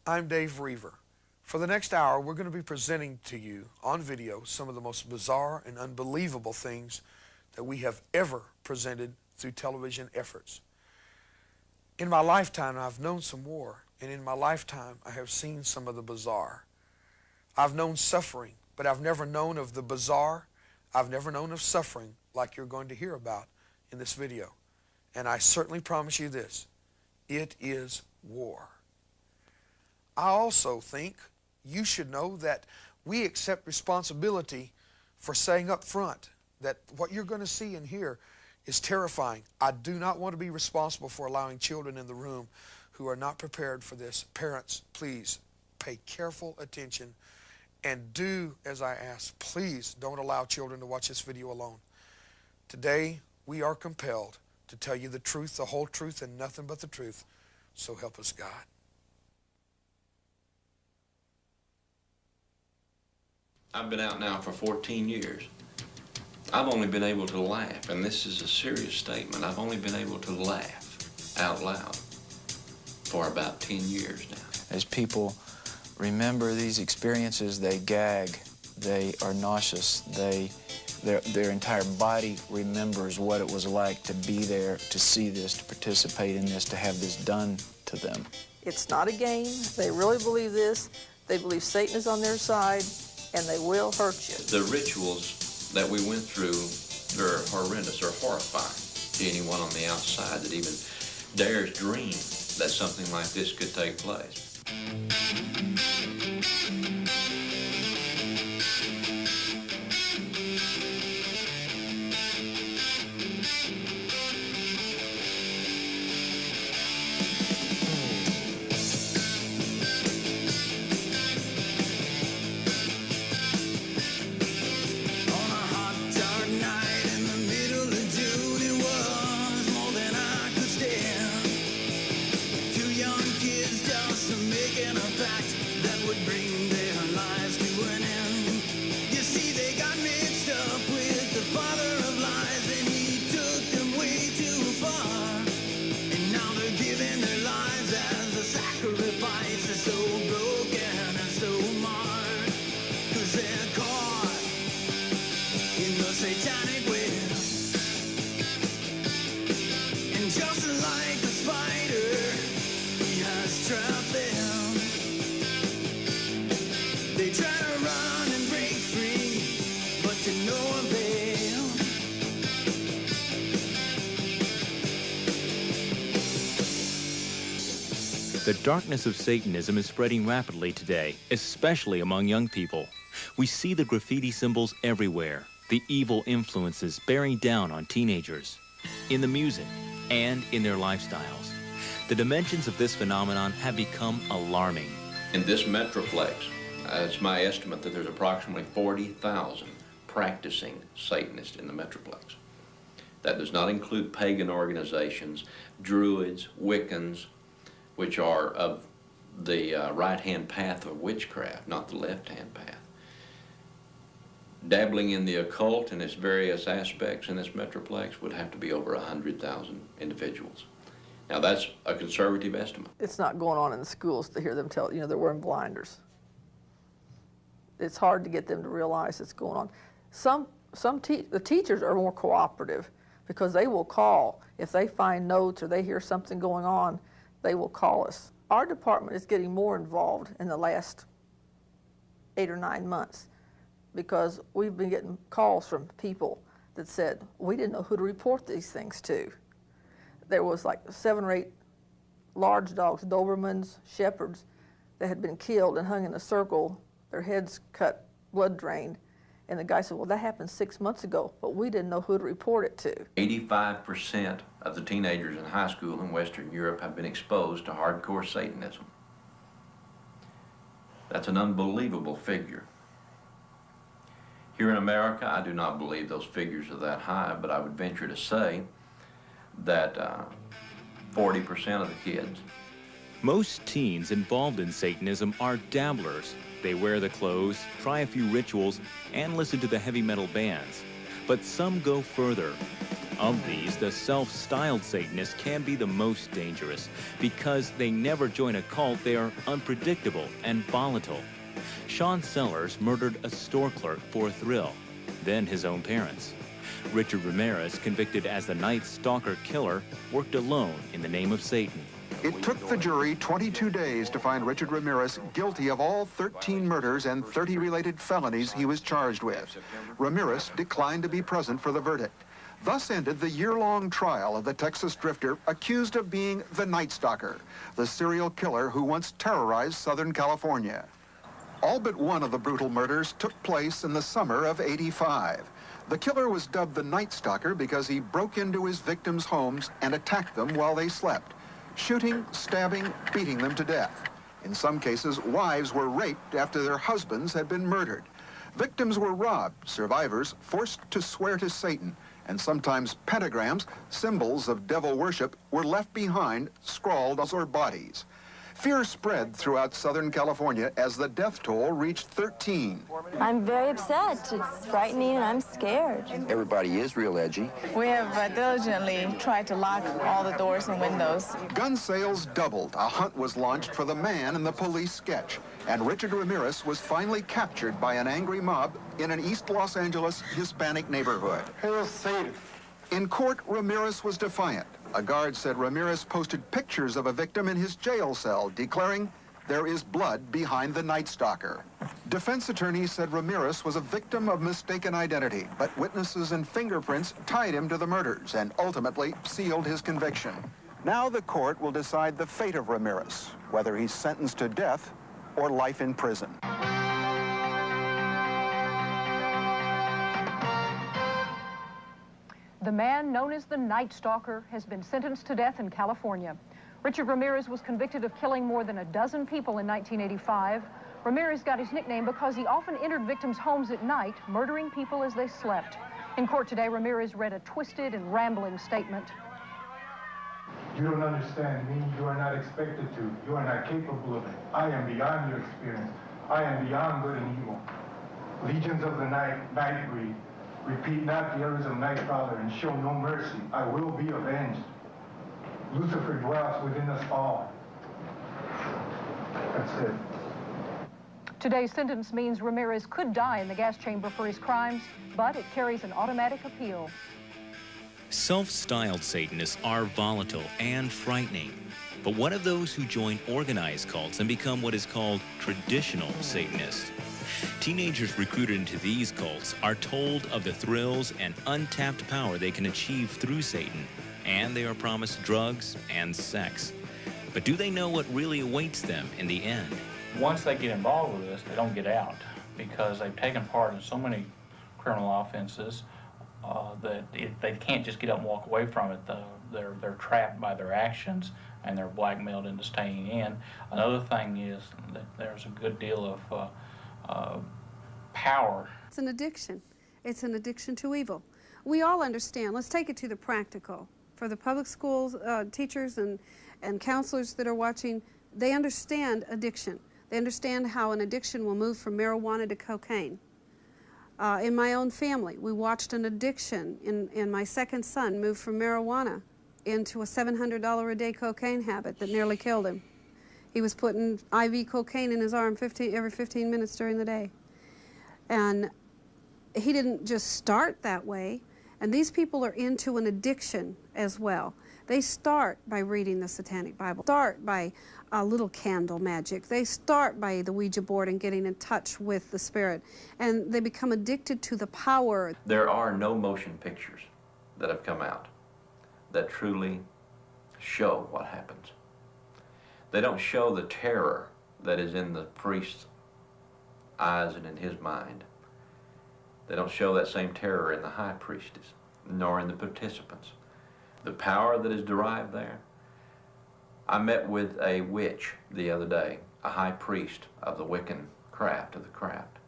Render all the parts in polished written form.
I'm Dave Reaver. For the next hour, we're going to be presenting to you on video some of the most bizarre and unbelievable things that we have ever presented through television efforts. In my lifetime, I've known some war, and in my lifetime, I have seen some of the bizarre. I've known suffering, but I've never known of the bizarre. I've never known of suffering like you're going to hear about in this video. And I certainly promise you this, it is war. I also think you should know that we accept responsibility for saying up front that what you're going to see and hear is terrifying. I do not want to be responsible for allowing children in the room who are not prepared for this. Parents, please pay careful attention and do as I ask. Please don't allow children to watch this video alone. Today, we are compelled to tell you the truth, the whole truth, and nothing but the truth. So help us God. I've been out now for 14 years. I've only been able to laugh, and this is a serious statement. I've only been able to laugh out loud for about 10 years now. As people remember these experiences, they gag, they are nauseous, their entire body remembers what it was like to be there, to see this, to participate in this, to have this done to them. It's not a game. They really believe this. They believe Satan is on their side, and they will hurt you. The rituals that we went through, they're horrendous, they're horrifying to anyone on the outside that even dares dream that something like this could take place. The darkness of Satanism is spreading rapidly today, especially among young people. We see the graffiti symbols everywhere, the evil influences bearing down on teenagers, in the music, and in their lifestyles. The dimensions of this phenomenon have become alarming. In this metroplex, it's my estimate that there's approximately 40,000 practicing Satanists in the metroplex. That does not include pagan organizations, Druids, Wiccans, which are of the right-hand path of witchcraft, not the left-hand path. Dabbling in the occult and its various aspects in this metroplex would have to be over 100,000 individuals. Now that's a conservative estimate. It's not going on in the schools to hear them tell, you know, they're wearing blinders. It's hard to get them to realize it's going on. The teachers are more cooperative because they will call. If they find notes or they hear something going on, they will call us. Our department is getting more involved in the last 8 or 9 months because we've been getting calls from people that said, we didn't know who to report these things to. There was like 7 or 8 large dogs, Dobermans, Shepherds, that had been killed and hung in a circle, their heads cut, blood drained. And the guy said, well, that happened 6 months ago, but we didn't know who to report it to. 85% of the teenagers in high school in Western Europe have been exposed to hardcore Satanism. That's an unbelievable figure. Here in America, I do not believe those figures are that high, but I would venture to say that 40% of the kids. Most teens involved in Satanism are dabblers. They wear the clothes, try a few rituals, and listen to the heavy metal bands. But some go further. Of these, the self-styled Satanists can be the most dangerous because they never join a cult. They are unpredictable and volatile. Sean Sellers murdered a store clerk for a thrill, then his own parents. Richard Ramirez, convicted as the Night Stalker killer, worked alone in the name of Satan. It took the jury 22 days to find Richard Ramirez guilty of all 13 murders and 30 related felonies he was charged with. Ramirez declined to be present for the verdict. Thus ended the year-long trial of the Texas drifter accused of being the Night Stalker, the serial killer who once terrorized Southern California. All but one of the brutal murders took place in the summer of '85. The killer was dubbed the Night Stalker because he broke into his victims' homes and attacked them while they slept, shooting, stabbing, beating them to death. In some cases, wives were raped after their husbands had been murdered. Victims were robbed, survivors forced to swear to Satan, and sometimes pentagrams, symbols of devil worship, were left behind, scrawled on their bodies. Fear spread throughout Southern California as the death toll reached 13. I'm very upset. It's frightening and I'm scared. Everybody is real edgy. We have diligently tried to lock all the doors and windows. Gun sales doubled. A hunt was launched for the man in the police sketch. And Richard Ramirez was finally captured by an angry mob in an East Los Angeles Hispanic neighborhood. In court, Ramirez was defiant. A guard said Ramirez posted pictures of a victim in his jail cell, declaring, "There is blood behind the Night Stalker." Defense attorneys said Ramirez was a victim of mistaken identity, but witnesses and fingerprints tied him to the murders and ultimately sealed his conviction. Now the court will decide the fate of Ramirez, whether he's sentenced to death or life in prison. The man known as the Night Stalker has been sentenced to death in California. Richard Ramirez was convicted of killing more than a dozen people in 1985. Ramirez got his nickname because he often entered victims' homes at night, murdering people as they slept. In court today, Ramirez read a twisted and rambling statement. You don't understand me. You are not expected to. You are not capable of it. I am beyond your experience. I am beyond good and evil. Legions of the night breed. Repeat not the errors of Nightcrawler and show no mercy. I will be avenged. Lucifer dwells within us all. That's it. Today's sentence means Ramirez could die in the gas chamber for his crimes, but it carries an automatic appeal. Self-styled Satanists are volatile and frightening. But what of those who join organized cults and become what is called traditional Satanists? Teenagers recruited into these cults are told of the thrills and untapped power they can achieve through Satan, and they are promised drugs and sex. But do they know what really awaits them in the end? Once they get involved with this, they don't get out because they've taken part in so many criminal offenses that they can't just get up and walk away from it. They're trapped by their actions and they're blackmailed into staying in. Another thing is that there's a good deal of power. It's an addiction. It's an addiction to evil. We all understand. Let's take it to the practical. For the public schools, teachers and counselors that are watching, they understand addiction. They understand how an addiction will move from marijuana to cocaine. In my own family, we watched an addiction in my second son move from marijuana into a $700 a day cocaine habit that nearly killed him. He was putting IV cocaine in his arm every 15 minutes during the day. And he didn't just start that way. And these people are into an addiction as well. They start by reading the Satanic Bible, start by a little candle magic. They start by the Ouija board and getting in touch with the spirit. And they become addicted to the power. There are no motion pictures that have come out that truly show what happens. They don't show the terror that is in the priest's eyes and in his mind. They don't show that same terror in the high priestess, nor in the participants. The power that is derived there. I met with a witch the other day, a high priest of the Wiccan craft, of the craft.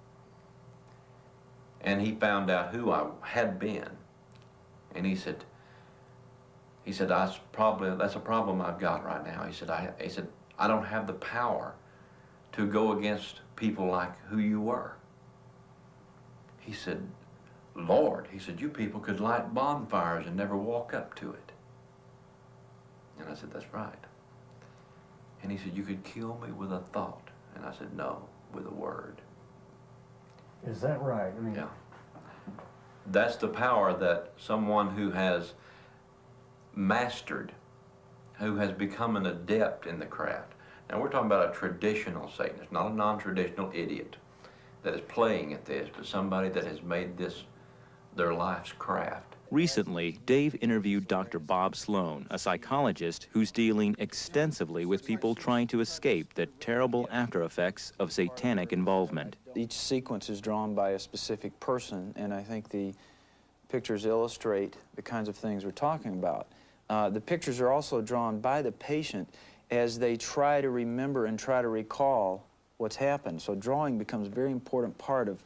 And he found out who I had been. And he said, that's a problem I've got right now. He said, I don't have the power to go against people like who you were. He said, Lord, he said, you people could light bonfires and never walk up to it. And I said, that's right. And he said, you could kill me with a thought. And I said, no, with a word. Is that right? I mean, yeah. That's the power that someone who has mastered, who has become an adept in the craft. Now we're talking about a traditional Satanist, not a non-traditional idiot that is playing at this, but somebody that has made this their life's craft. Recently, Dave interviewed Dr. Bob Sloan, a psychologist who's dealing extensively with people trying to escape the terrible after effects of satanic involvement. Each sequence is drawn by a specific person, and I think the pictures illustrate the kinds of things we're talking about. The pictures are also drawn by the patient as they try to remember and try to recall what's happened. So drawing becomes a very important part of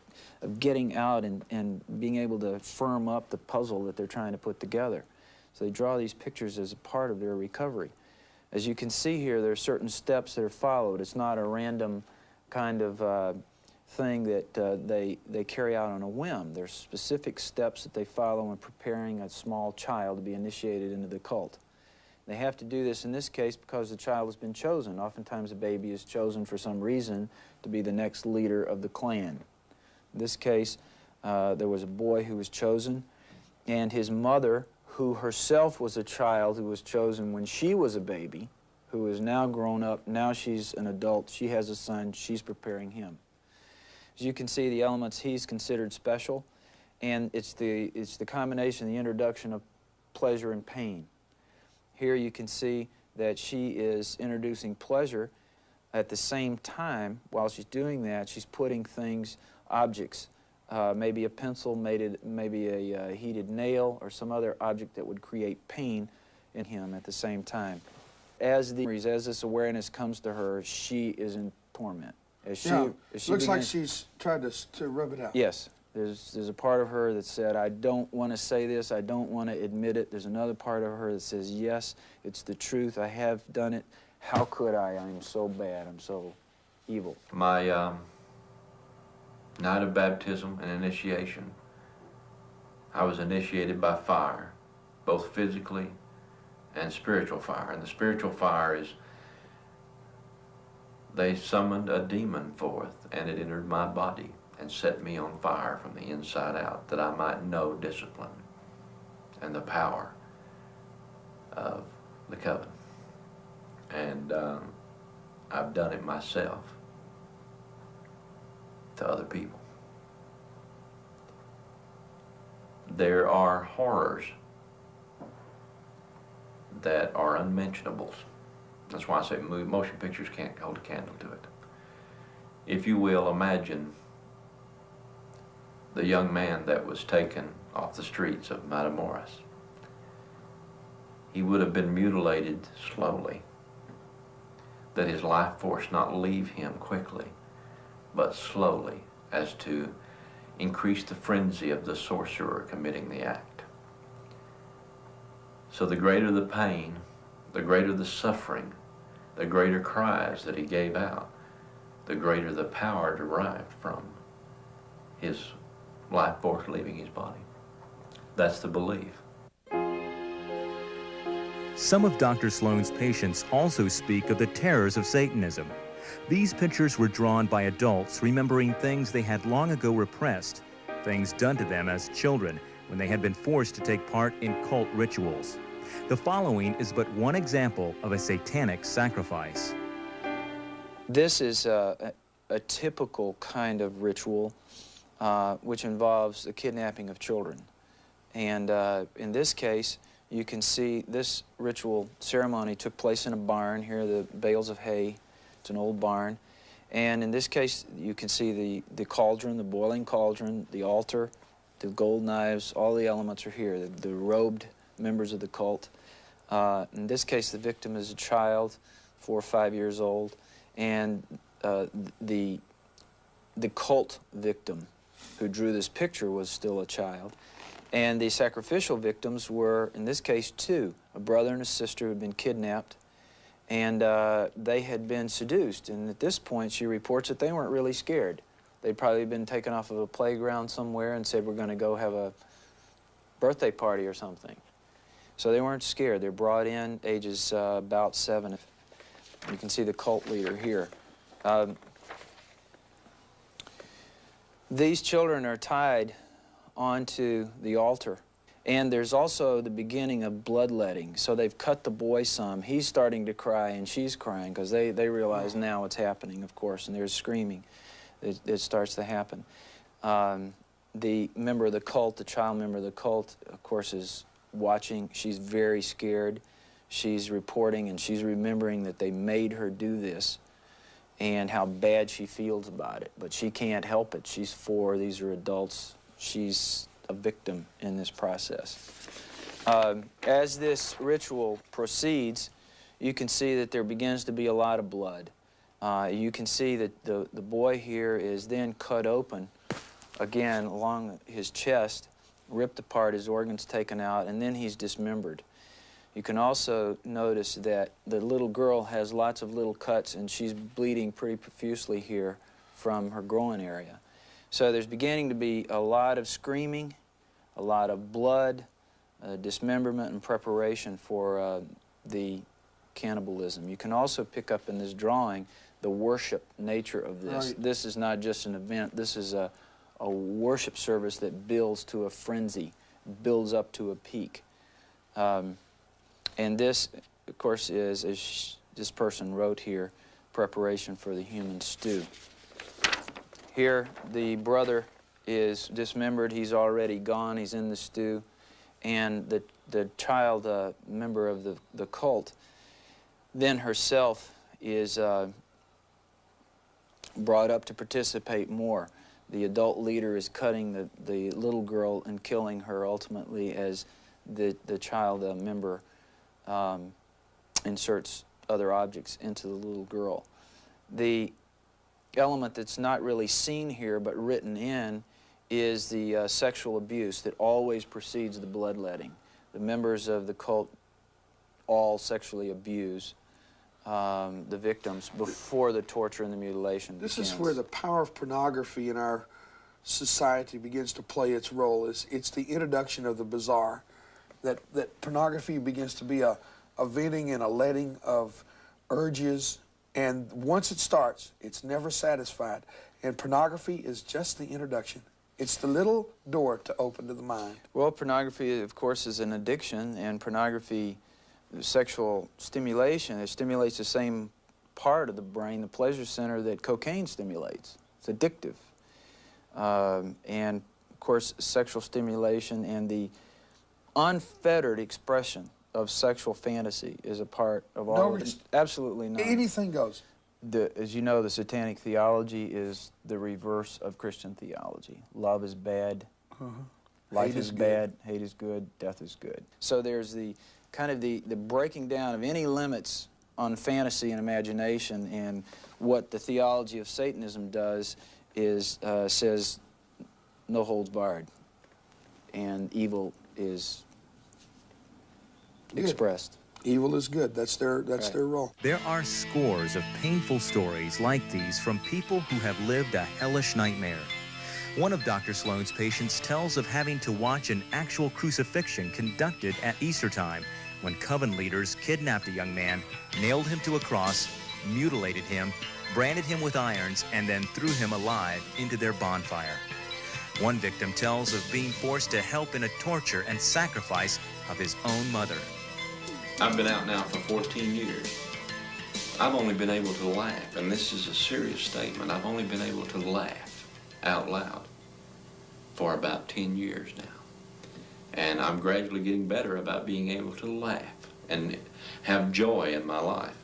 getting out and being able to firm up the puzzle that they're trying to put together. So they draw these pictures as a part of their recovery. As you can see here, there are certain steps that are followed. It's not a random kind of thing that they carry out on a whim. There's specific steps that they follow in preparing a small child to be initiated into the cult. They have to do this in this case because the child has been chosen. Oftentimes a baby is chosen for some reason to be the next leader of the clan. In this case, there was a boy who was chosen, and his mother, who herself was a child who was chosen when she was a baby, who is now grown up, now she's an adult, she has a son, she's preparing him. As you can see, the elements he's considered special, and it's the combination, the introduction of pleasure and pain. Here you can see that she is introducing pleasure. At the same time, while she's doing that, she's putting things, objects, maybe a pencil, maybe a heated nail, or some other object that would create pain in him at the same time. As this awareness comes to her, she is in torment. Looks like she's tried to rub it out. Yes. There's a part of her that said, I don't want to say this, I don't want to admit it. There's another part of her that says, yes, it's the truth, I have done it. How could I? I'm so bad, I'm so evil. My night of baptism and initiation, I was initiated by fire, both physically and spiritual fire. And the spiritual fire is, they summoned a demon forth, and it entered my body and set me on fire from the inside out, that I might know discipline and the power of the coven. And I've done it myself to other people. There are horrors that are unmentionables. That's why I say motion pictures can't hold a candle to it. If you will, imagine the young man that was taken off the streets of Matamoros. He would have been mutilated slowly, that his life force not leave him quickly, but slowly, as to increase the frenzy of the sorcerer committing the act. So the greater the pain, the greater the suffering, the greater cries that he gave out, the greater the power derived from his life force leaving his body. That's the belief. Some of Dr. Sloan's patients also speak of the terrors of Satanism. These pictures were drawn by adults remembering things they had long ago repressed, things done to them as children when they had been forced to take part in cult rituals. The following is but one example of a satanic sacrifice. This is a typical kind of ritual which involves the kidnapping of children. And in this case, you can see this ritual ceremony took place in a barn. Here are the bales of hay. It's an old barn. And in this case, you can see the cauldron, the boiling cauldron, the altar, the gold knives, all the elements are here, the robed members of the cult. In this case, the victim is a child, 4 or 5 years old, and the cult victim who drew this picture was still a child. And the sacrificial victims were, in this case, 2, a brother and a sister who had been kidnapped, and they had been seduced. And at this point, she reports that they weren't really scared. They'd probably been taken off of a playground somewhere and said, we're going to go have a birthday party or something. So they weren't scared. They're brought in ages about 7. You can see the cult leader here. These children are tied onto the altar. And there's also the beginning of bloodletting. So they've cut the boy some. He's starting to cry and she's crying because they realize now what's happening, of course, and there's screaming. It starts to happen. The member of the cult, the child member of the cult, of course, is watching. She's very scared. She's reporting and she's remembering that they made her do this and how bad she feels about it. But she can't help it. She's 4. These are adults. She's a victim in this process. As this ritual proceeds, you can see that there begins to be a lot of blood. You can see that the boy here is then cut open, again, along his chest, ripped apart, his organs taken out, and then he's dismembered. You can also notice that the little girl has lots of little cuts, and she's bleeding pretty profusely here from her groin area. So there's beginning to be a lot of screaming, a lot of blood, dismemberment, and preparation for the cannibalism. You can also pick up in this drawing the worship nature of this. Right. This is not just an event. This is a worship service that builds to a frenzy, builds up to a peak. And this, of course, is, as this person wrote here, preparation for the human stew. Here, the brother is dismembered. He's already gone. He's in the stew. And the child member of the cult then herself is brought up to participate more. The adult leader is cutting the little girl and killing her ultimately as the child member inserts other objects into the little girl. The element that's not really seen here but written in is the sexual abuse that always precedes the bloodletting. The members of the cult all sexually abuse the victims before the torture and the mutilation begins. This is where the power of pornography in our society begins to play its role. It's the introduction of the bizarre, that pornography begins to be a venting and a letting of urges, and once it starts, it's never satisfied. And pornography is just the introduction. It's the little door to open to the mind. Well, pornography, of course, is an addiction, and pornography, sexual stimulation, it stimulates the same part of the brain, the pleasure center, that cocaine stimulates. It's addictive. And, of course, sexual stimulation and the unfettered expression of sexual fantasy is a part of all of it. Absolutely not. Anything goes. As you know, the satanic theology is the reverse of Christian theology. Love is bad, life is bad, hate is good, death is good. So there's the kind of the breaking down of any limits on fantasy and imagination, and what the theology of Satanism does is says no holds barred, and evil is expressed. Evil is good. That's their role. There are scores of painful stories like these from people who have lived a hellish nightmare. One of Dr. Sloan's patients tells of having to watch an actual crucifixion conducted at Easter time, when coven leaders kidnapped a young man, nailed him to a cross, mutilated him, branded him with irons, and then threw him alive into their bonfire. One victim tells of being forced to help in a torture and sacrifice of his own mother. I've been out now for 14 years. I've only been able to laugh, and this is a serious statement. I've only been able to laugh out loud for about 10 years now. And I'm gradually getting better about being able to laugh and have joy in my life,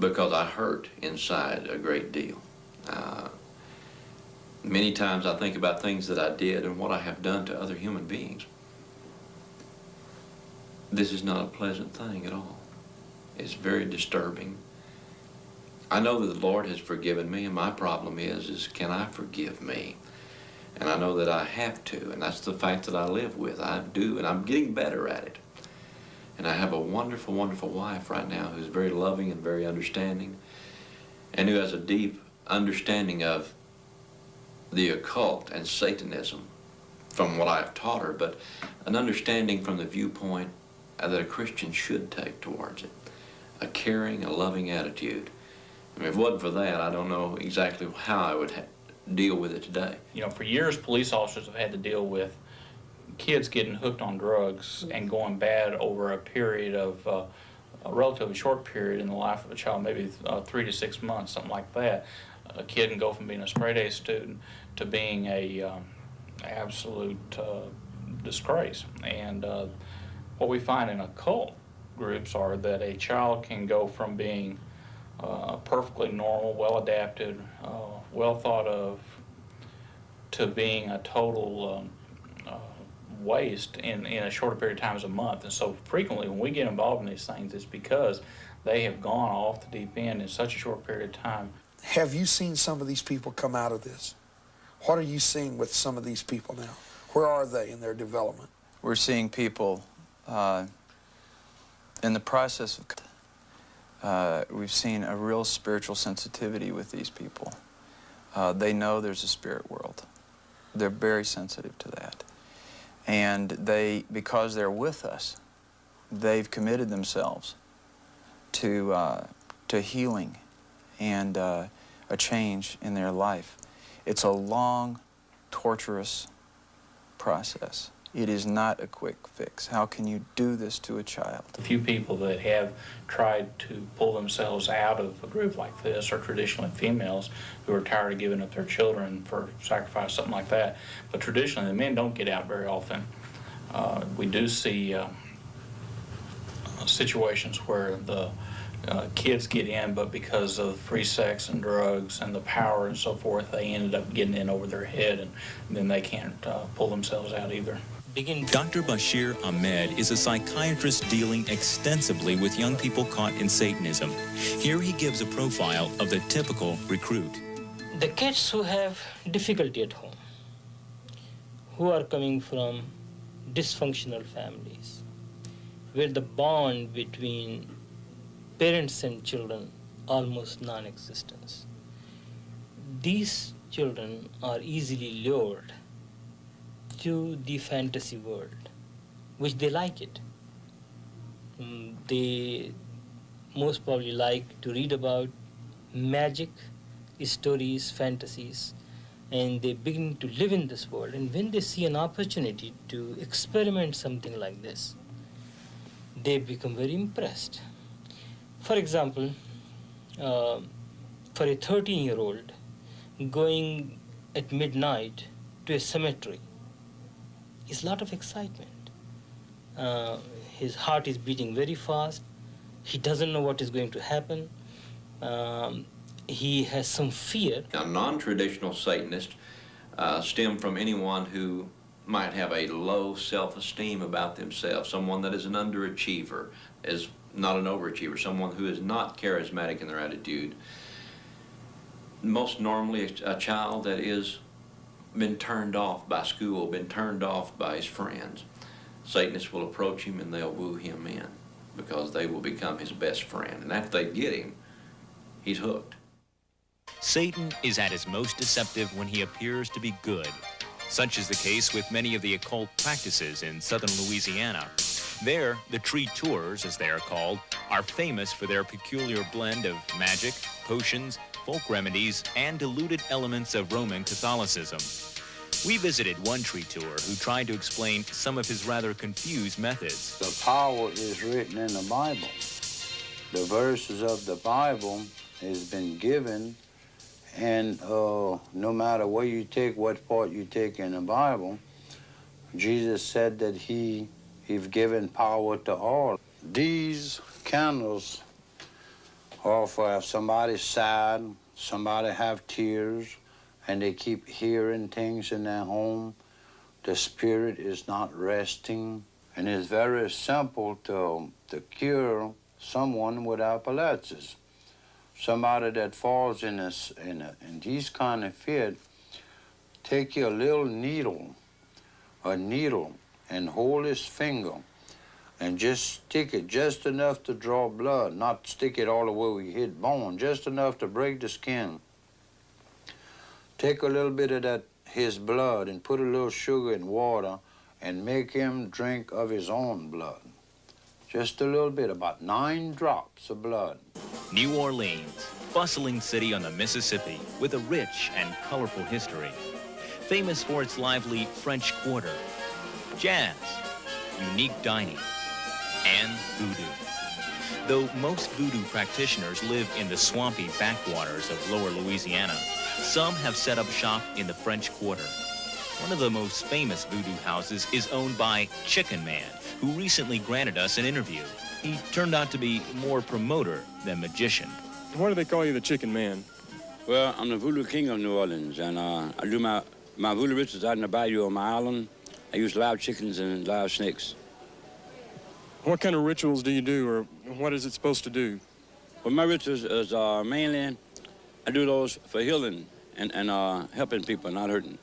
because I hurt inside a great deal. Many times I think about things that I did and what I have done to other human beings. This is not a pleasant thing at all. It's very disturbing. I know that the Lord has forgiven me, and my problem is can I forgive me? And I know that I have to, and that's the fact that I live with. I do, and I'm getting better at it. And I have a wonderful, wonderful wife right now who's very loving and very understanding, and who has a deep understanding of the occult and Satanism from what I've taught her, but an understanding from the viewpoint that a Christian should take towards it. A caring, a loving attitude. I mean, if it wasn't for that, I don't know exactly how I would deal with it today. You know, for years, police officers have had to deal with kids getting hooked on drugs and going bad over a period of, a relatively short period in the life of a child, maybe 3 to 6 months, something like that. A kid can go from being a straight-A student to being a absolute disgrace. And what we find in occult groups are that a child can go from being perfectly normal, well-adapted, well thought of, to being a total waste in a shorter period of time as a month. And so frequently when we get involved in these things, it's because they have gone off the deep end in such a short period of time. Have you seen some of these people come out of this? What are you seeing with some of these people now? Where are they in their development? We're seeing people in the process of, we've seen a real spiritual sensitivity with these people. They know there's a spirit world. They're very sensitive to that. And they, because they're with us, they've committed themselves to healing and a change in their life. It's a long, torturous process. It is not a quick fix. How can you do this to a child? A few people that have tried to pull themselves out of a group like this are traditionally females who are tired of giving up their children for sacrifice, something like that. But traditionally, the men don't get out very often. We do see situations where the kids get in, but because of free sex and drugs and the power and so forth, they ended up getting in over their head, and then they can't pull themselves out either. Dr. Bashir Ahmed is a psychiatrist dealing extensively with young people caught in Satanism. Here he gives a profile of the typical recruit. The kids who have difficulty at home, who are coming from dysfunctional families, where the bond between parents and children almost non-existent. These children are easily lured to the fantasy world, which they like it. They most probably like to read about magic, stories, fantasies, and they begin to live in this world. And when they see an opportunity to experiment something like this, they become very impressed. For example, for a 13-year-old going at midnight to a cemetery is a lot of excitement. His heart is beating very fast. He doesn't know what is going to happen. He has some fear. Now, non-traditional Satanists stem from anyone who might have a low self-esteem about themselves, someone that is an underachiever, is not an overachiever, someone who is not charismatic in their attitude. Most normally a child that is been turned off by school, been turned off by his friends. Satanists will approach him and they'll woo him in because they will become his best friend. And after they get him, he's hooked. Satan is at his most deceptive when he appears to be good. Such is the case with many of the occult practices in southern Louisiana. There, the tree tours, as they are called, are famous for their peculiar blend of magic, potions, folk remedies, and diluted elements of Roman Catholicism. We visited one tree tour who tried to explain some of his rather confused methods. The power is written in the Bible. The verses of the Bible has been given, and no matter where you take, what part you take in the Bible, Jesus said that he's given power to all. These candles are for if somebody's sad, somebody have tears, and they keep hearing things in their home, the spirit is not resting. And it's very simple to cure someone with epilepsy. Somebody that falls in these kind of fit, take your little needle, and hold his finger and just stick it just enough to draw blood, not stick it all the way where you hit bone, just enough to break the skin. take a little bit of his blood and put a little sugar in water and make him drink of his own blood. Just a little bit, about 9 drops of blood. New Orleans, bustling city on the Mississippi with a rich and colorful history. Famous for its lively French Quarter, jazz, unique dining, and voodoo. Though most voodoo practitioners live in the swampy backwaters of lower Louisiana, some have set up shop in the French Quarter. One of the most famous voodoo houses is owned by Chicken Man, who recently granted us an interview. He turned out to be more promoter than magician. Why do they call you the Chicken Man? Well, I'm the voodoo king of New Orleans, and I do my voodoo rituals out in the bayou on my island. I use live chickens and live snakes. What kind of rituals do you do, or what is it supposed to do? Well, my rituals is mainly, I do those for healing and helping people, not hurting.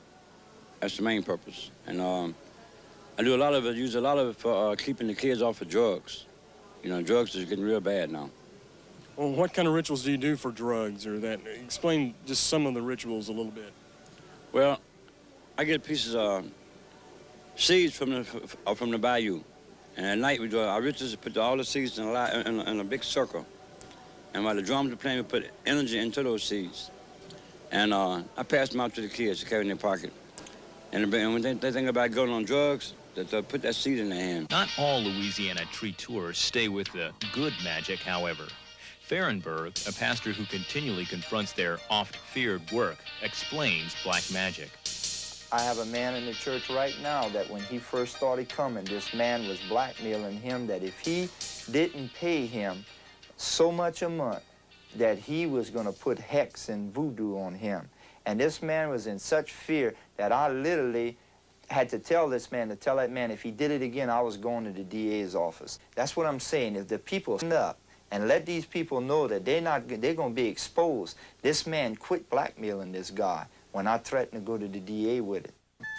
That's the main purpose. And I do a lot of it, use a lot of it for keeping the kids off of drugs. You know, drugs is getting real bad now. Well, what kind of rituals do you do for drugs, or that? Explain just some of the rituals a little bit. Well, I get pieces of seeds from the bayou. And at night, we do our rituals, put all the seeds in a big circle. And while the drums are playing, we put energy into those seeds. And I pass them out to the kids to carry in their pocket. And when they think about going on drugs, they'll put that seed in their hand. Not all Louisiana tree tours stay with the good magic, however. Fahrenberg, a pastor who continually confronts their oft-feared work, explains black magic. I have a man in the church right now that when he first started coming, this man was blackmailing him that if he didn't pay him so much a month, that he was going to put hex and voodoo on him. And this man was in such fear that I literally had to tell this man, to tell that man, if he did it again, I was going to the DA's office. That's what I'm saying. If the people stand up and let these people know that they're going to be exposed, this man quit blackmailing this guy when I threatened to go to the DA with it.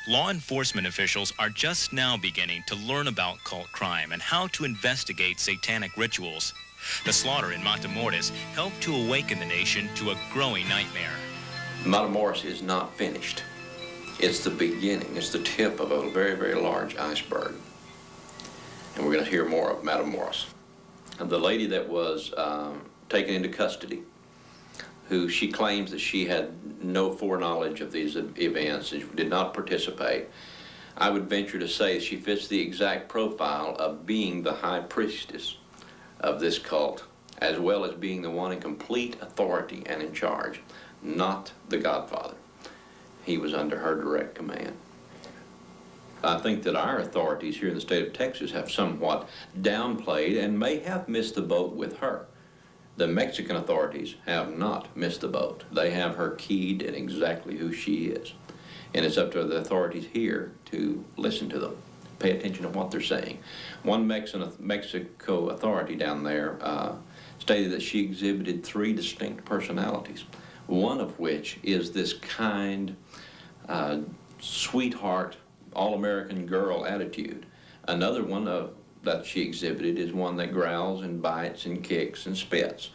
Law enforcement officials are just now beginning to learn about cult crime and how to investigate satanic rituals. The slaughter in Matamoros helped to awaken the nation to a growing nightmare. Matamoros is not finished. It's the beginning. It's the tip of a very, very large iceberg. And we're going to hear more of Matamoros. The lady that was taken into custody, who she claims that she had no foreknowledge of these events and did not participate, I would venture to say she fits the exact profile of being the high priestess of this cult, as well as being the one in complete authority and in charge, not the Godfather. He was under her direct command. I think that our authorities here in the state of Texas have somewhat downplayed and may have missed the boat with her. The Mexican authorities have not missed the boat. They have her keyed in exactly who she is. And it's up to the authorities here to listen to them, pay attention to what they're saying. One Mexico authority down there stated that she exhibited 3 distinct personalities, one of which is this kind, sweetheart, all-American girl attitude. Another one that she exhibited is one that growls and bites and kicks and spits.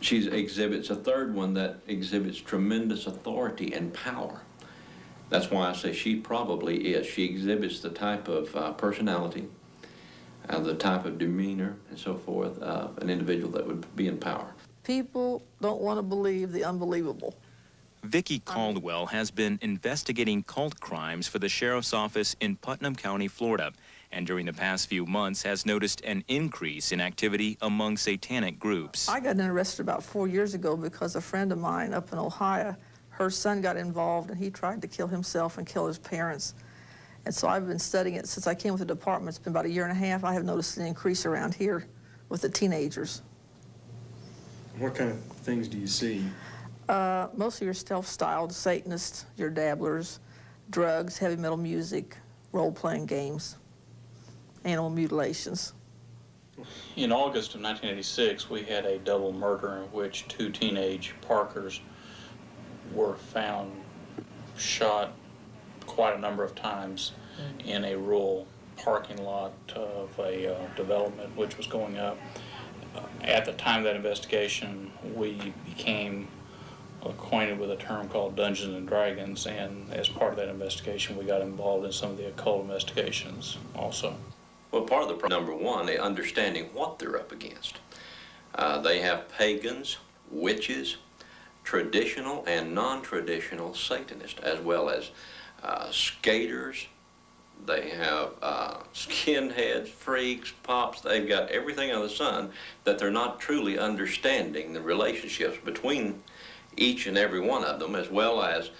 She exhibits a third one that exhibits tremendous authority and power. That's why I say she probably is. She exhibits the type of personality, the type of demeanor and so forth of an individual that would be in power. People don't want to believe the unbelievable. Vicki Caldwell has been investigating cult crimes for the sheriff's office in Putnam County, Florida, and during the past few months has noticed an increase in activity among satanic groups. I got interested about 4 years ago because a friend of mine up in Ohio, her son got involved and he tried to kill himself and kill his parents. And so I've been studying it since I came with the department. It's been about 1.5 years. I have noticed an increase around here with the teenagers. What kind of things do you see? Mostly your self-styled Satanists, your dabblers, drugs, heavy metal music, role-playing games, animal mutilations. In August of 1986, we had a double murder in which 2 teenage Parkers were found shot quite a number of times in a rural parking lot of a development which was going up. At the time of that investigation, we became acquainted with a term called Dungeons and Dragons, and as part of that investigation, we got involved in some of the occult investigations also. Well, part of the problem, number one, is understanding what they're up against. They have pagans, witches, traditional and non-traditional Satanists, as well as skaters. They have skinheads, freaks, pops. They've got everything under the sun that they're not truly understanding the relationships between each and every one of them, as well as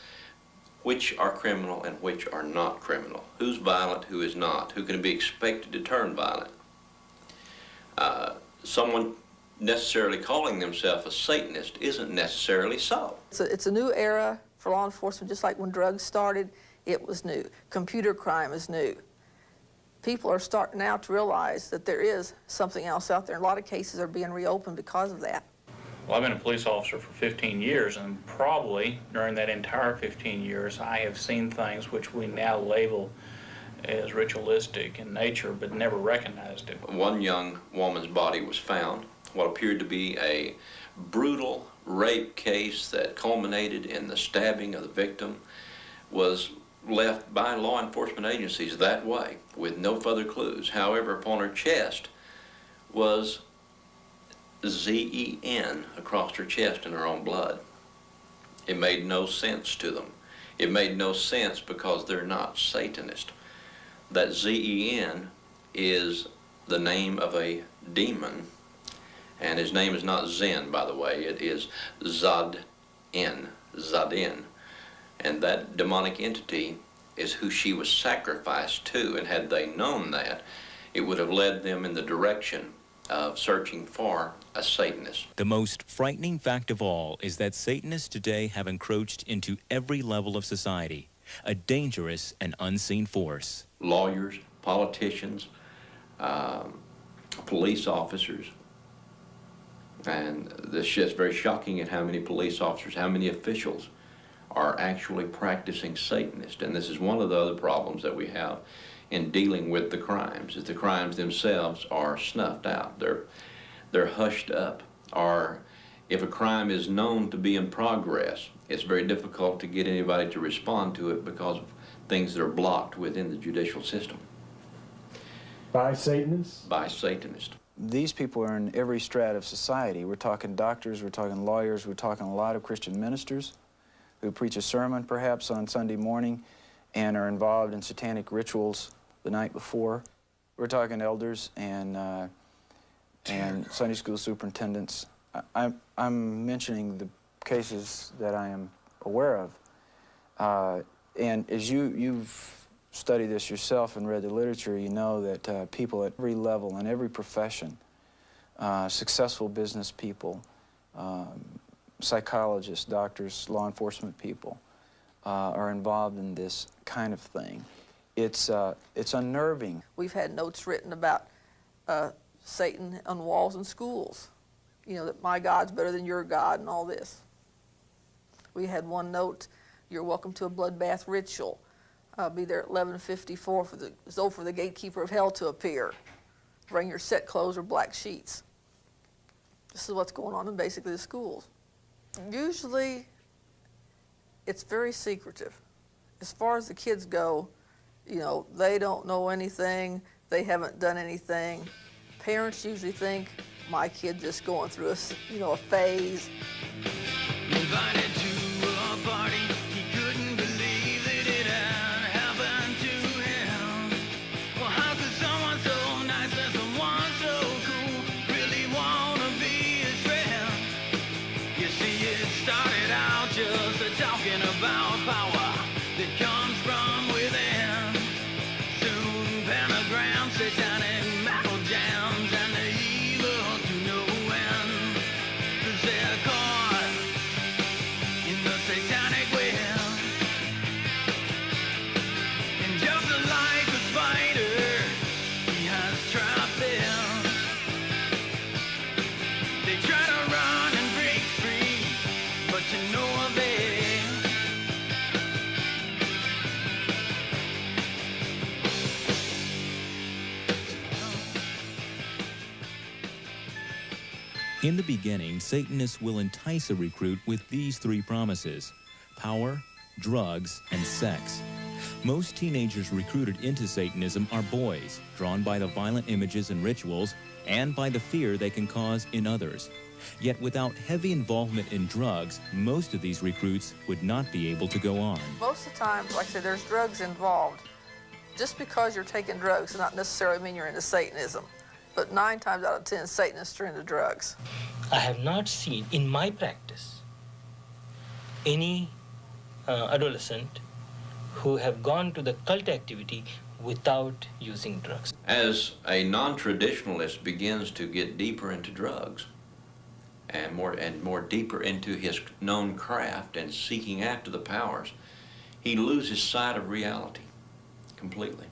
which are criminal and which are not criminal. Who's violent, who is not, who can be expected to turn violent. Someone necessarily calling themselves a Satanist isn't necessarily so. It's a new era for law enforcement, just like when drugs started, it was new. Computer crime is new. People are starting now to realize that there is something else out there. A lot of cases are being reopened because of that. Well, I've been a police officer for 15 years, and probably during that entire 15 years, I have seen things which we now label as ritualistic in nature, but never recognized it. One young woman's body was found, what appeared to be a brutal rape case that culminated in the stabbing of the victim, was left by law enforcement agencies that way with no further clues. However, upon her chest was Z-E-N across her chest in her own blood. It made no sense to them. It made no sense because they're not Satanist. That Z-E-N is the name of a demon, and his name is not Zen, by the way. It is Zad-In, Zadin. And that demonic entity is who she was sacrificed to, and had they known that, it would have led them in the direction of searching for a Satanist. The most frightening fact of all is that Satanists today have encroached into every level of society, a dangerous and unseen force. Lawyers, politicians, police officers, and this is very shocking at how many police officers, how many officials are actually practicing Satanist. And this is one of the other problems that we have in dealing with the crimes, is the crimes themselves are snuffed out. They're hushed up. Or if a crime is known to be in progress, it's very difficult to get anybody to respond to it because of things that are blocked within the judicial system. By Satanists? By Satanists. These people are in every strata of society. We're talking doctors, we're talking lawyers, we're talking a lot of Christian ministers who preach a sermon perhaps on Sunday morning and are involved in satanic rituals the night before. We're talking elders and Sunday school superintendents. I'm mentioning the cases that I am aware of. And as you've studied this yourself and read the literature, you know that people at every level and every profession, successful business people, psychologists, doctors, law enforcement people, are involved in this kind of thing. It's unnerving. We've had notes written about Satan on walls in schools. You know, that my God's better than your God and all this. We had one note, you're welcome to a bloodbath ritual. Be there at 11:54 for the gatekeeper of hell to appear. Bring your set clothes or black sheets. This is what's going on in basically the schools. Usually, it's very secretive. As far as the kids go, you know, they don't know anything, they haven't done anything. Parents usually think, my kid just going through a phase. Invited to a party, he couldn't believe that it had happened to him. Well, how could someone so nice and someone so cool really want to be his friend? You see, it started out just talking about power that comes from within. Soon pentagrams, satanic metal jams, and the evil to no end. 'Cause they're caught in the satanic web. And just like a spider, he has trapped them. They try to run and break free, but to no avail. In the beginning, Satanists will entice a recruit with these three promises: power, drugs, and sex. Most teenagers recruited into Satanism are boys, drawn by the violent images and rituals and by the fear they can cause in others. Yet without heavy involvement in drugs, most of these recruits would not be able to go on. Most of the time, like I said, there's drugs involved. Just because you're taking drugs does not necessarily mean you're into Satanism. But 9 times out of 10, Satanists are into drugs. I have not seen in my practice any adolescent who have gone to the cult activity without using drugs. As a non-traditionalist begins to get deeper into drugs and more deeper into his known craft and seeking after the powers, he loses sight of reality completely.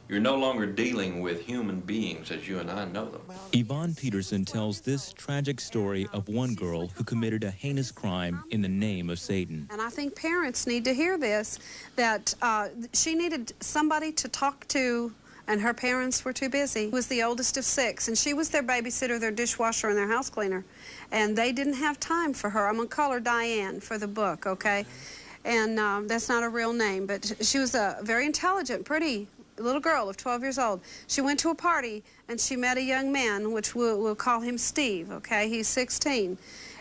You're no longer dealing with human beings as you and I know them. Yvonne Peterson tells this tragic story of one girl who committed a heinous crime in the name of Satan. And I think parents need to hear this, that she needed somebody to talk to, and her parents were too busy. She was the oldest of 6, and she was their babysitter, their dishwasher, and their house cleaner. And they didn't have time for her. I'm going to call her Diane for the book, okay? And that's not a real name, but she was a very intelligent, pretty little girl of 12 years old. She went to a party and she met a young man, which we'll call him Steve, okay? He's 16.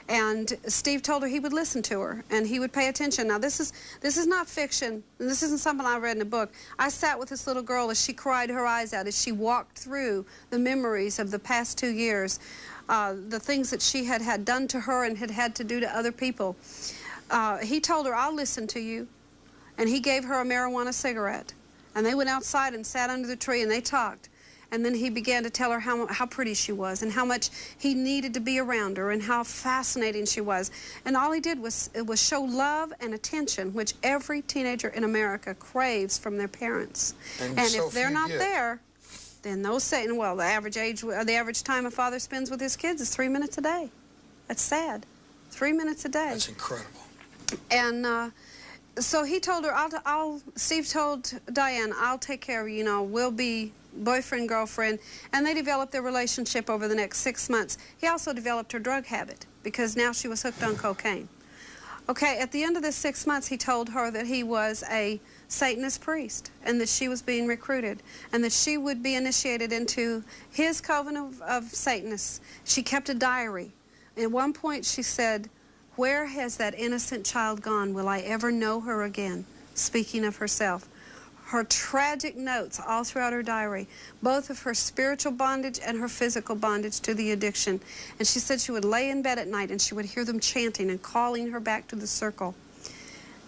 And Steve told her he would listen to her and he would pay attention. Now this is not fiction, and this isn't something I read in a book. I sat with this little girl as she cried her eyes out, as she walked through the memories of the past 2 years, the things that she had done to her and had to do to other people. He told her, I'll listen to you. And he gave her a marijuana cigarette. And they went outside and sat under the tree and they talked. And then he began to tell her how pretty she was and how much he needed to be around her and how fascinating she was. And all he did was show love and attention, which every teenager in America craves from their parents. And so if they're not there, then those Satan, well, the average time a father spends with his kids is 3 minutes a day. That's sad. 3 minutes a day. That's incredible. And so he told her, Steve told Diane, I'll take care of you, we'll be boyfriend, girlfriend, and they developed their relationship over the next 6 months. He also developed her drug habit because now she was hooked on cocaine. Okay, at the end of the 6 months, he told her that he was a Satanist priest and that she was being recruited and that she would be initiated into his coven of Satanists. She kept a diary. At one point, she said, "Where has that innocent child gone? Will I ever know her again?" Speaking of herself. Her tragic notes all throughout her diary, both of her spiritual bondage and her physical bondage to the addiction. And she said she would lay in bed at night and she would hear them chanting and calling her back to the circle.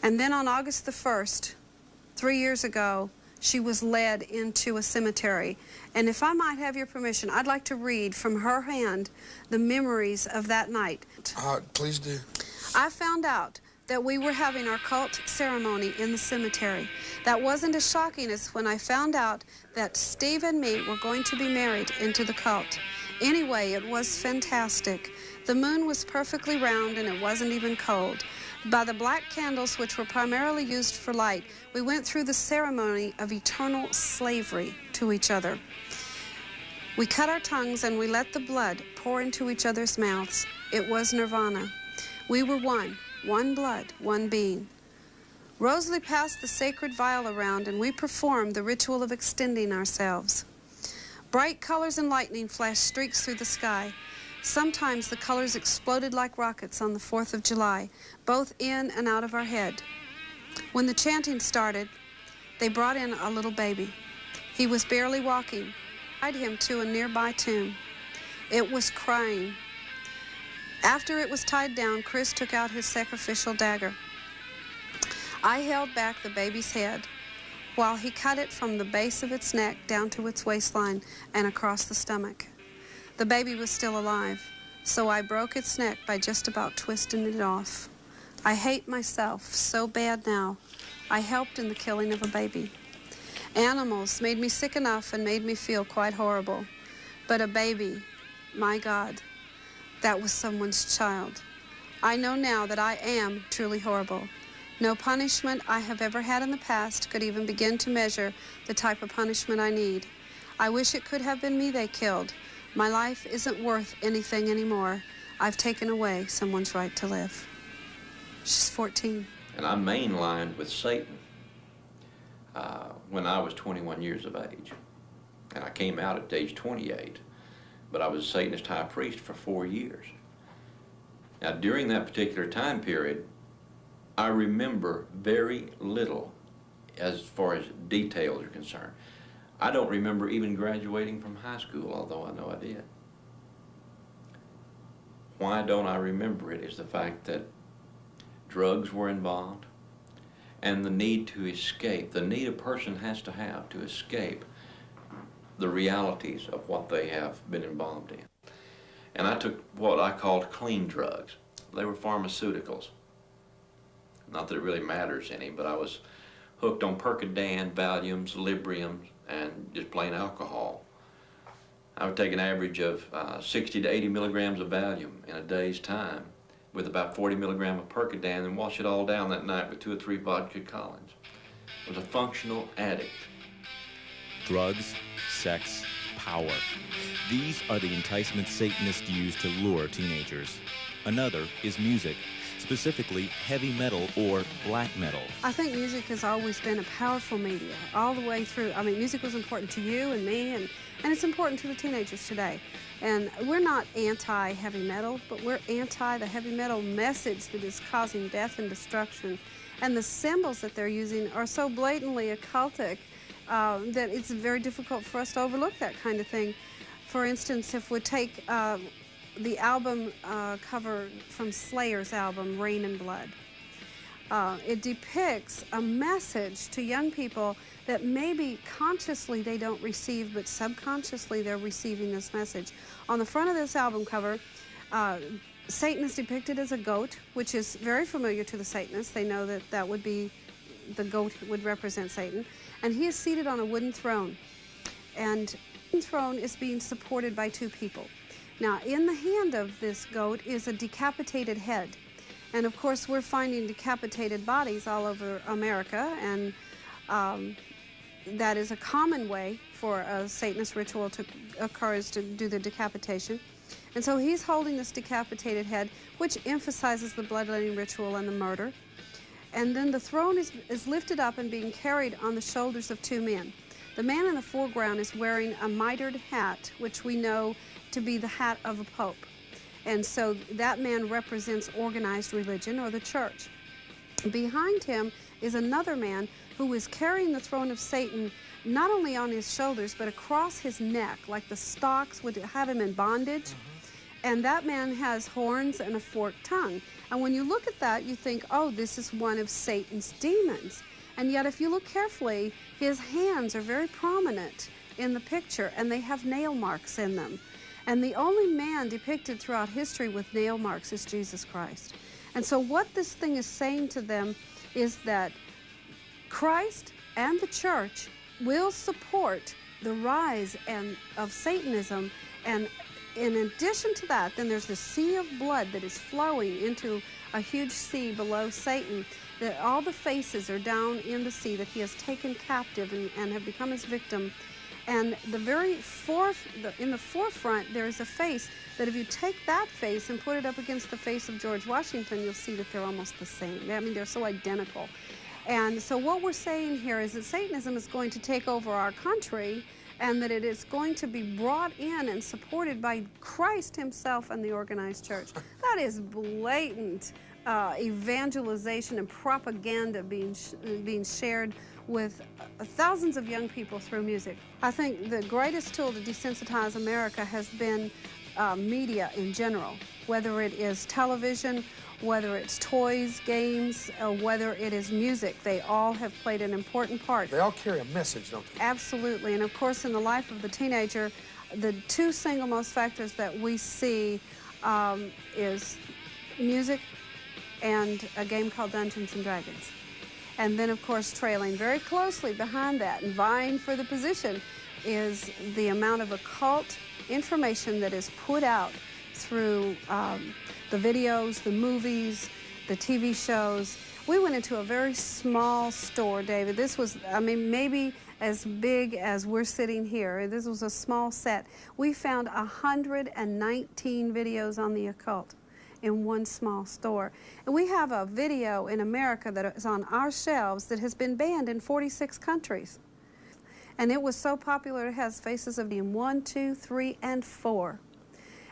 And then on August the 1st, 3 years ago, she was led into a cemetery. And if I might have your permission, I'd like to read from her hand the memories of that night. Please do. I found out that we were having our cult ceremony in the cemetery. That wasn't as shocking as when I found out that Steve and me were going to be married into the cult. Anyway, it was fantastic. The moon was perfectly round and it wasn't even cold. By the black candles, which were primarily used for light, we went through the ceremony of eternal slavery to each other. We cut our tongues and we let the blood pour into each other's mouths. It was nirvana. We were one blood, one being. Rosalie passed the sacred vial around and we performed the ritual of extending ourselves. Bright colors and lightning flashed streaks through the sky. Sometimes the colors exploded like rockets on the 4th of July, both in and out of our head. When the chanting started, they brought in a little baby. He was barely walking. I tied him to a nearby tomb. It was crying. After it was tied down, Chris took out his sacrificial dagger. I held back the baby's head while he cut it from the base of its neck down to its waistline and across the stomach. The baby was still alive, so I broke its neck by just about twisting it off. I hate myself so bad now. I helped in the killing of a baby. Animals made me sick enough and made me feel quite horrible. But a baby, my God, that was someone's child. I know now that I am truly horrible. No punishment I have ever had in the past could even begin to measure the type of punishment I need. I wish it could have been me they killed. My life isn't worth anything anymore. I've taken away someone's right to live. She's 14. And I mainlined with Satan when I was 21 years of age. And I came out at age 28. But I was a Satanist high priest for 4 years. Now, during that particular time period, I remember very little as far as details are concerned. I don't remember even graduating from high school, although I know I did. Why don't I remember it is the fact that drugs were involved and the need to escape, the need a person has to escape the realities of what they have been involved in. And I took what I called clean drugs. They were pharmaceuticals. Not that it really matters any, but I was hooked on Percodan, Valiums, Libriums, and just plain alcohol. I would take an average of 60 to 80 milligrams of Valium in a day's time with about 40 milligrams of Percodan and wash it all down that night with 2 or 3 vodka Collins. I was a functional addict. Drugs, sex, power. These are the enticements Satanists use to lure teenagers. Another is music, specifically heavy metal or black metal. I think music has always been a powerful media all the way through. I mean, music was important to you and me, and it's important to the teenagers today. And we're not anti-heavy metal, but we're anti the heavy metal message that is causing death and destruction. And the symbols that they're using are so blatantly occultic that it's very difficult for us to overlook that kind of thing. For instance, if we take the album cover from Slayer's album, Rain and Blood, it depicts a message to young people that maybe consciously they don't receive, but subconsciously they're receiving this message. On the front of this album cover, Satan is depicted as a goat, which is very familiar to the Satanists. They know that that would be, the goat would represent Satan. And he is seated on a wooden throne. And the wooden throne is being supported by 2 people. Now, in the hand of this goat is a decapitated head. And of course, we're finding decapitated bodies all over America, and that is a common way for a Satanist ritual to occur, is to do the decapitation. And so he's holding this decapitated head, which emphasizes the bloodletting ritual and the murder. And then the throne is lifted up and being carried on the shoulders of 2 men. The man in the foreground is wearing a mitred hat, which we know to be the hat of a pope. And so that man represents organized religion or the church. Behind him is another man who is carrying the throne of Satan not only on his shoulders, but across his neck, like the stocks would have him in bondage. And that man has horns and a forked tongue. And when you look at that, you think, oh, this is one of Satan's demons. And yet, if you look carefully, his hands are very prominent in the picture, and they have nail marks in them. And the only man depicted throughout history with nail marks is Jesus Christ. And so what this thing is saying to them is that Christ and the church will support the rise of Satanism, and in addition to that, then there's the sea of blood that is flowing into a huge sea below Satan, that all the faces are down in the sea that he has taken captive and have become his victim. And the very in the forefront, there is a face that if you take that face and put it up against the face of George Washington, you'll see that they're almost the same. I mean, they're so identical. And so what we're saying here is that Satanism is going to take over our country, and that it is going to be brought in and supported by Christ himself and the organized church. That is blatant evangelization and propaganda being shared with thousands of young people through music. I think the greatest tool to desensitize America has been media in general, whether it is television, whether it's toys, games, or whether it is music. They all have played an important part. They all carry a message, don't they? Absolutely. And of course, in the life of the teenager, the 2 single most factors that we see is music and a game called Dungeons and Dragons. And then, of course, trailing very closely behind that and vying for the position is the amount of occult information that is put out through the videos, the movies, the TV shows. We went into a very small store, David. This was, I mean, maybe as big as we're sitting here. This was a small set. We found 119 videos on the occult in one small store. And we have a video in America that is on our shelves that has been banned in 46 countries. And it was so popular it has faces of being 1, 2, 3, and 4.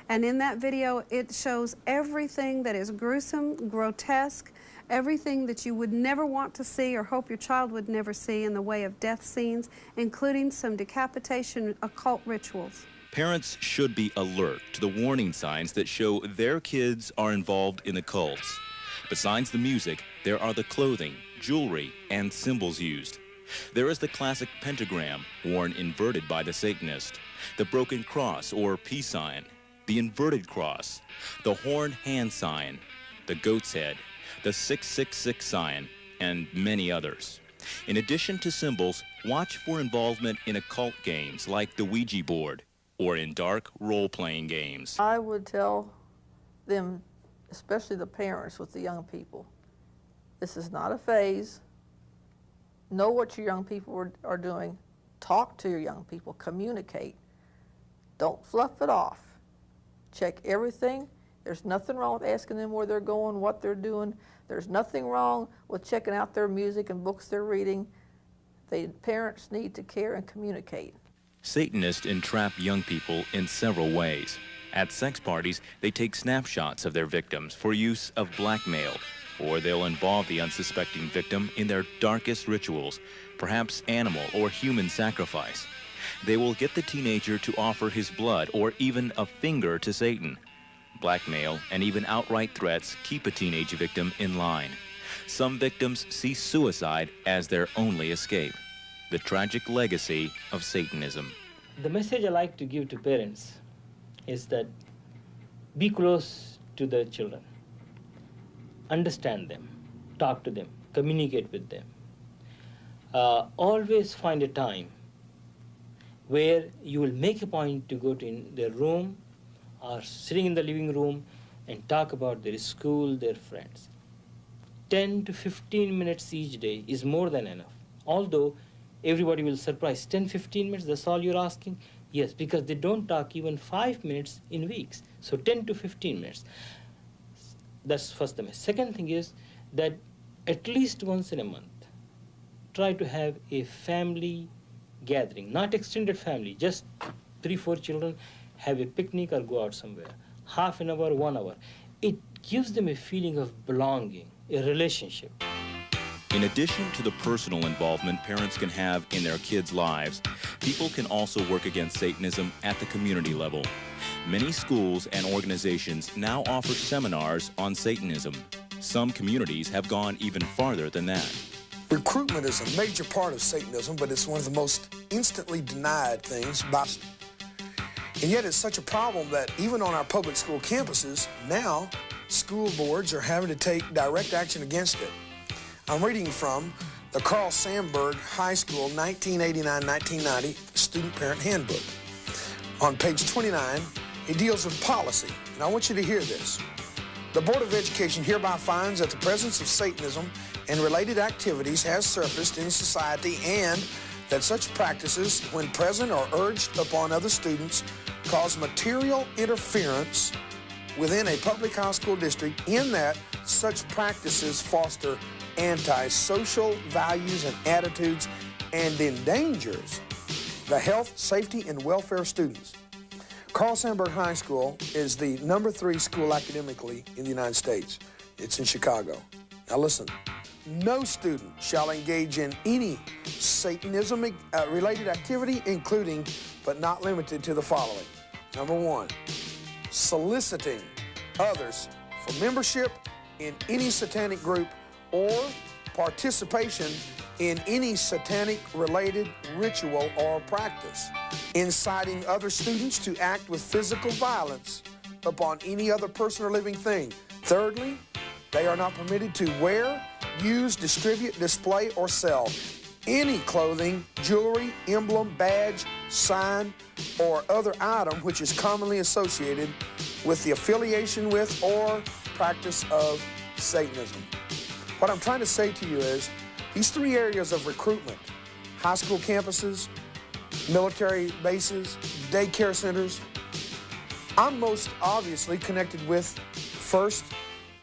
And in that video it shows everything that is gruesome, grotesque, everything that you would never want to see or hope your child would never see in the way of death scenes, including some decapitation occult rituals. Parents should be alert to the warning signs that show their kids are involved in the cults. Besides the music, there are the clothing, jewelry, and symbols used. There is the classic pentagram, worn inverted by the Satanist, the broken cross or peace sign, the inverted cross, the horned hand sign, the goat's head, the 666 sign, and many others. In addition to symbols, watch for involvement in occult games like the Ouija board or in dark role-playing games. I would tell them, especially the parents with the young people, this is not a phase. Know what your young people are doing. Talk to your young people. Communicate. Don't fluff it off. Check everything. There's nothing wrong with asking them where they're going, what they're doing. There's nothing wrong with checking out their music and books they're reading. The parents need to care and communicate. Satanists entrap young people in several ways. At sex parties, they take snapshots of their victims for use of blackmail, or they'll involve the unsuspecting victim in their darkest rituals, perhaps animal or human sacrifice. They will get the teenager to offer his blood or even a finger to Satan. Blackmail and even outright threats keep a teenage victim in line. Some victims see suicide as their only escape. The tragic legacy of Satanism. The message I like to give to parents is that be close to the children. Understand them, talk to them, communicate with them. Always find a time where you will make a point to go to their room or sitting in the living room and talk about their school, their friends. 10 to 15 minutes each day is more than enough. Although everybody will surprise, 10, 15 minutes, that's all you're asking? Yes, because they don't talk even 5 minutes in weeks. So 10 to 15 minutes. That's first thing. Second thing is that at least once in a month, try to have a family gathering, not extended family, just 3-4 children, have a picnic or go out somewhere. Half an hour, 1 hour. It gives them a feeling of belonging, a relationship. In addition to the personal involvement parents can have in their kids' lives, people can also work against Satanism at the community level. Many schools and organizations now offer seminars on Satanism. Some communities have gone even farther than that. Recruitment is a major part of Satanism, but it's one of the most instantly denied things. And yet it's such a problem that even on our public school campuses, now school boards are having to take direct action against it. I'm reading from the Carl Sandburg High School 1989-1990 Student Parent Handbook. On page 29, it deals with policy, and I want you to hear this. The Board of Education hereby finds that the presence of Satanism and related activities has surfaced in society and that such practices, when present or urged upon other students, cause material interference within a public high school district in that such practices foster anti-social values and attitudes and endangers the health, safety, and welfare of students. Carl Sandburg High School is the #3 school academically in the United States. It's in Chicago. Now listen, no student shall engage in any Satanism-related activity, including but not limited to the following. Number 1, soliciting others for membership in any satanic group or participation in any satanic-related ritual or practice, inciting other students to act with physical violence upon any other person or living thing. Thirdly, they are not permitted to wear, use, distribute, display, or sell any clothing, jewelry, emblem, badge, sign, or other item which is commonly associated with the affiliation with or practice of Satanism. What I'm trying to say to you is these 3 areas of recruitment high school campuses, military bases, daycare centers. I'm most obviously connected with, first,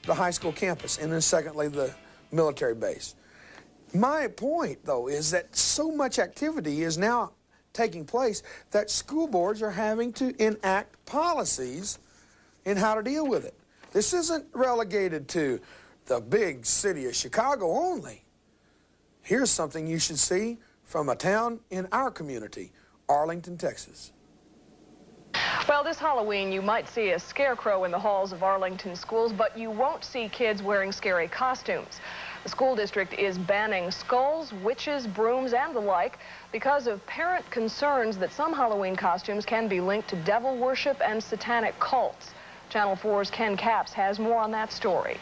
the high school campus, and then secondly, the military base. My point, though, is that so much activity is now taking place that school boards are having to enact policies in how to deal with it. This isn't relegated to the big city of Chicago only. Here's something you should see from a town in our community, Arlington, Texas. Well, this Halloween, you might see a scarecrow in the halls of Arlington schools, but you won't see kids wearing scary costumes. The school district is banning skulls, witches, brooms, and the like because of parent concerns that some Halloween costumes can be linked to devil worship and satanic cults. Channel 4's Ken Capps has more on that story.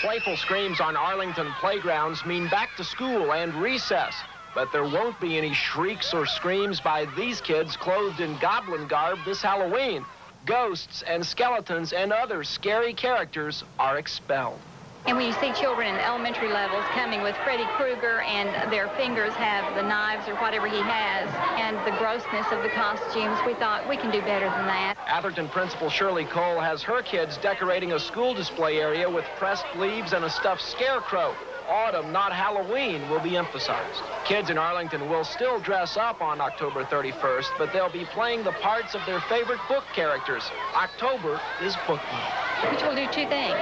Playful screams on Arlington playgrounds mean back to school and recess. But there won't be any shrieks or screams by these kids clothed in goblin garb this Halloween. Ghosts and skeletons and other scary characters are expelled. And when you see children in elementary levels coming with Freddy Krueger and their fingers have the knives or whatever he has and the grossness of the costumes, we thought we can do better than that. Atherton Principal Shirley Cole has her kids decorating a school display area with pressed leaves and a stuffed scarecrow. Autumn, not Halloween, will be emphasized. Kids in Arlington will still dress up on October 31st, but they'll be playing the parts of their favorite book characters. October is book month. Which will do two things.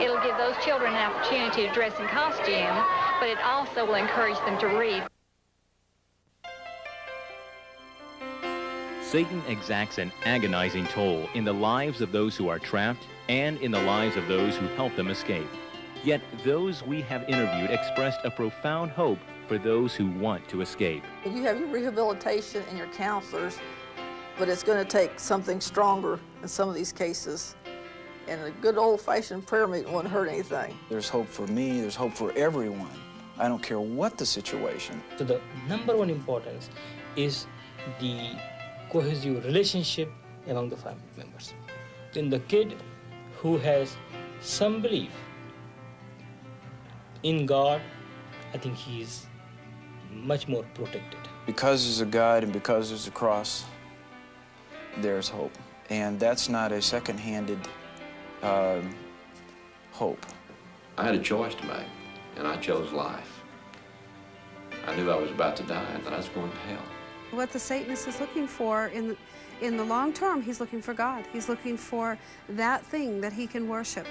It'll give those children an opportunity to dress in costume, but it also will encourage them to read. Satan exacts an agonizing toll in the lives of those who are trapped and in the lives of those who help them escape. Yet those we have interviewed expressed a profound hope for those who want to escape. You have your rehabilitation and your counselors, but it's going to take something stronger in some of these cases. And a good old-fashioned prayer meeting wouldn't hurt anything. There's hope for me, there's hope for everyone. I don't care what the situation. So the number one importance is the cohesive relationship among the family members. In the kid who has some belief in God, I think he's much more protected. Because there's a God and because there's a cross, there's hope. And that's not a second-handed hope. I had a choice to make, and I chose life. I knew I was about to die and that I was going to hell. What the Satanist is looking for in the long term, he's looking for God. He's looking for that thing that he can worship.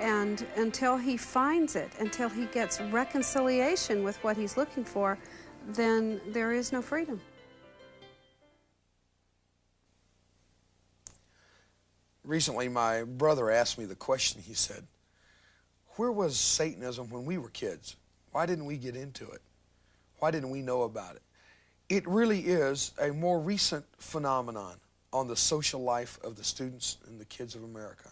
And until he finds it, until he gets reconciliation with what he's looking for, then there is no freedom. Recently, my brother asked me the question. He said, where was Satanism when we were kids? Why didn't we get into it? Why didn't we know about it? It really is a more recent phenomenon on the social life of the students and the kids of America.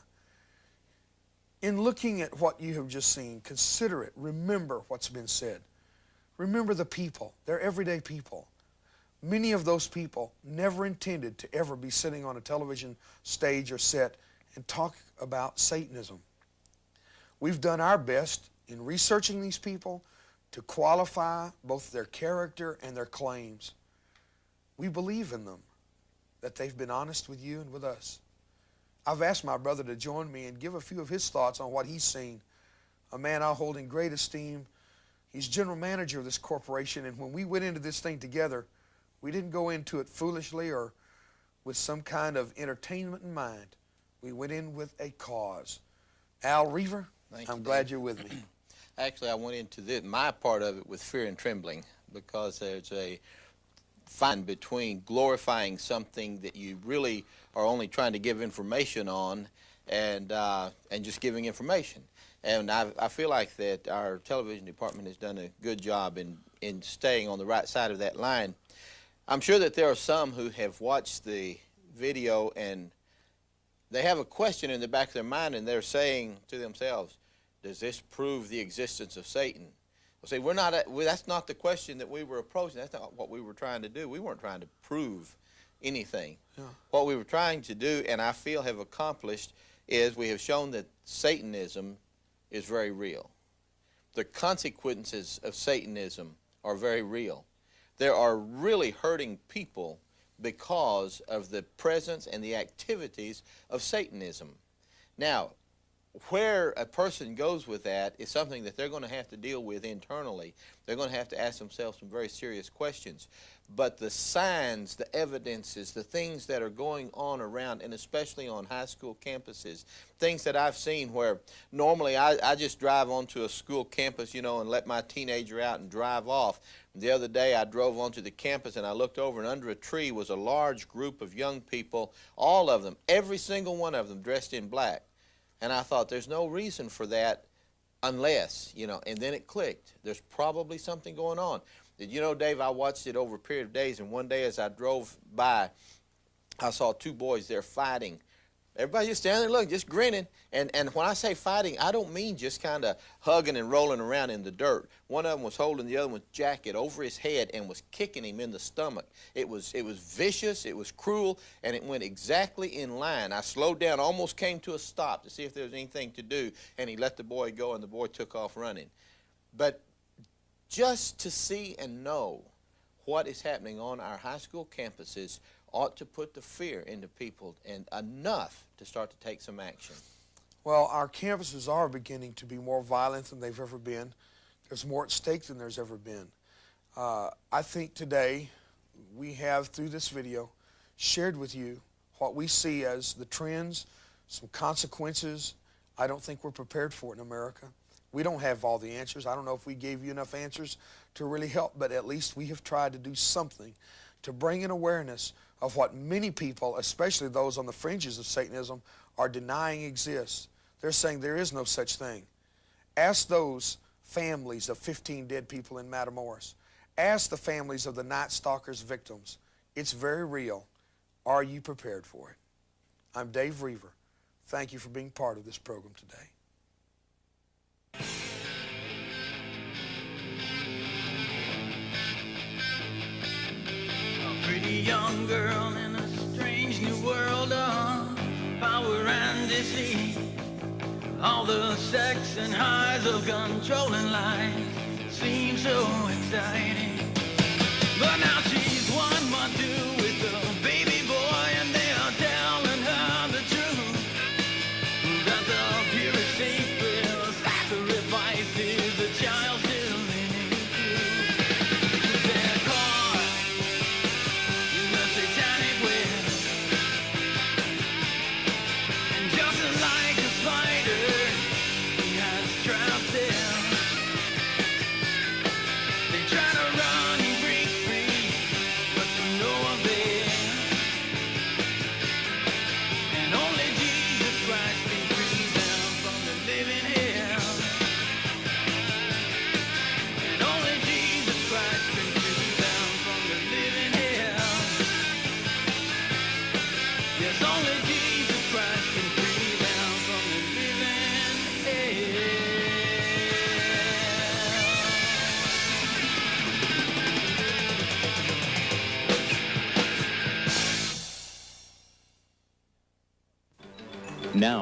In looking at what you have just seen, consider it, remember what's been said. Remember the people, they're everyday people. Many of those people never intended to ever be sitting on a television stage or set and talk about Satanism. We've done our best in researching these people to qualify both their character and their claims. We believe in them, that they've been honest with you and with us. I've asked my brother to join me and give a few of his thoughts on what he's seen. A man I hold in great esteem. He's general manager of this corporation, and when we went into this thing together, we didn't go into it foolishly or with some kind of entertainment in mind. We went in with a cause. Al Reaver, I'm glad you're with me. Actually, I went into my part of it with fear and trembling, because there's a fine between glorifying something that you really are only trying to give information on and just giving information. And I feel like that our television department has done a good job in staying on the right side of that line. I'm sure that there are some who have watched the video and they have a question in the back of their mind, and they're saying to themselves, does this prove the existence of Satan? Well, see, that's not the question that we were approaching. That's not what we were trying to do. We weren't trying to prove anything. Yeah. What we were trying to do, and I feel have accomplished, is we have shown that Satanism is very real. The consequences of Satanism are very real. There are really hurting people because of the presence and the activities of Satanism. Now, where a person goes with that is something that they're going to have to deal with internally. They're going to have to ask themselves some very serious questions. But the signs, the evidences, the things that are going on around, and especially on high school campuses, things that I've seen where normally I just drive onto a school campus, you know, and let my teenager out and drive off. The other day I drove onto the campus and I looked over, and under a tree was a large group of young people, all of them, every single one of them dressed in black. And I thought, there's no reason for that unless, you know, and then it clicked. There's probably something going on. Did you know, Dave, I watched it over a period of days, and one day as I drove by, I saw two boys there fighting. Everybody just standing there looking, just grinning. And when I say fighting, I don't mean just kind of hugging and rolling around in the dirt. One of them was holding the other one's jacket over his head and was kicking him in the stomach. It was vicious, it was cruel, and it went exactly in line. I slowed down, almost came to a stop to see if there was anything to do, and he let the boy go, and the boy took off running. But just to see and know what is happening on our high school campuses ought to put the fear into people, and enough to start to take some action. Well, our campuses are beginning to be more violent than they've ever been. There's more at stake than there's ever been. I think today we have, through this video, shared with you what we see as the trends, some consequences. I don't think we're prepared for it in America. We don't have all the answers. I don't know if we gave you enough answers to really help, but at least we have tried to do something to bring an awareness of what many people, especially those on the fringes of Satanism, are denying exists. They're saying there is no such thing. Ask those families of 15 dead people in Matamoros. Ask the families of the Night Stalker's victims. It's very real. Are you prepared for it? I'm Dave Reaver. Thank you for being part of this program today. Pretty young girl in a strange new world of power and deceit. All the sex and highs of controlling life seem so exciting. But now she's 1 month due with a baby boy, and they are telling her the truth. That the purest sacred sacrifice is the child still in his youth. They're caught in the satanic web, and just like a spider, he has trapped them. They try to run and break free, but to no avail. And only Jesus Christ can free them from the living hell. And only Jesus Christ can free them from the living hell. Yes, only Jesus Christ can free them from the living hell. Now,